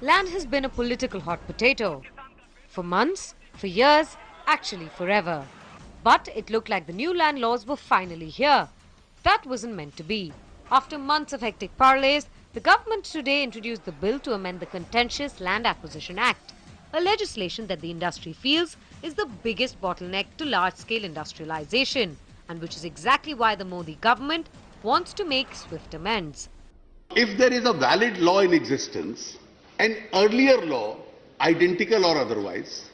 Land has been a political hot potato. For months, for years, actually forever. But it looked like the new land laws were finally here. That wasn't meant to be. After months of hectic parleys, the government today introduced the bill to amend the contentious Land Acquisition Act, a legislation that the industry feels is the biggest bottleneck to large-scale industrialization, and which is exactly why the Modi government wants to make swift amends. If there is a valid law in existence, an earlier law, identical or otherwise,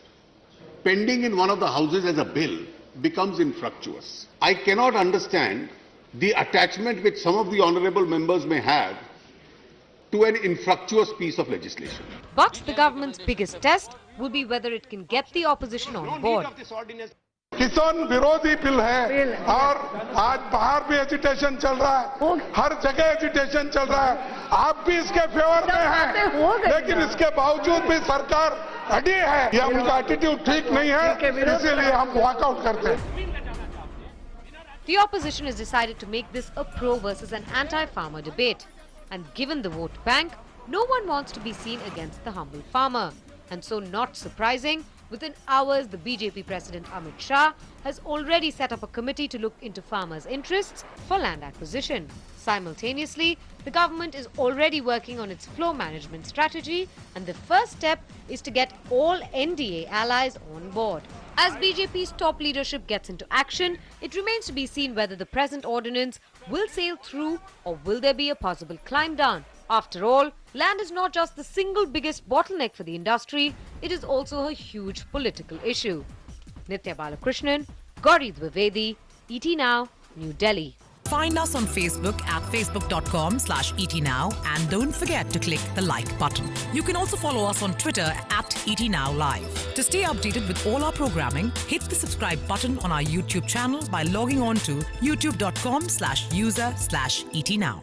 pending in one of the houses as a bill, becomes infructuous. I cannot understand the attachment which some of the honorable members may have to an infructuous piece of legislation. But the government's biggest test will be whether it can get the opposition on board. किसान विरोधी bill है और आज बाहर भी agitation चल रहा है, हर जगह एजिटेशन चल रहा है। आप भी इसके फेवर में हैं, लेकिन इसके बावजूद भी सरकार अड़ी है या उनका एटीट्यूड ठीक नहीं है, इसीलिए हम वॉकआउट करते हैं। The opposition has decided to make this a pro versus an anti-farmer debate. And given the vote bank, no one wants to be seen against the humble farmer. And so, not surprising, within hours, the BJP President Amit Shah has already set up a committee to look into farmers' interests for land acquisition. Simultaneously, the government is already working on its flow management strategy, and the first step is to get all NDA allies on board. As BJP's top leadership gets into action, it remains to be seen whether the present ordinance will sail through or will there be a possible climb down. After all, land is not just the single biggest bottleneck for the industry, it is also a huge political issue. Nitya Balakrishnan, Gauri Dwivedi, ET Now, New Delhi. Find us on Facebook at facebook.com/ETNow and don't forget to click the like button. You can also follow us on Twitter at ETNowLive. To stay updated with all our programming, hit the subscribe button on our YouTube channel by logging on to youtube.com/user/ETNow.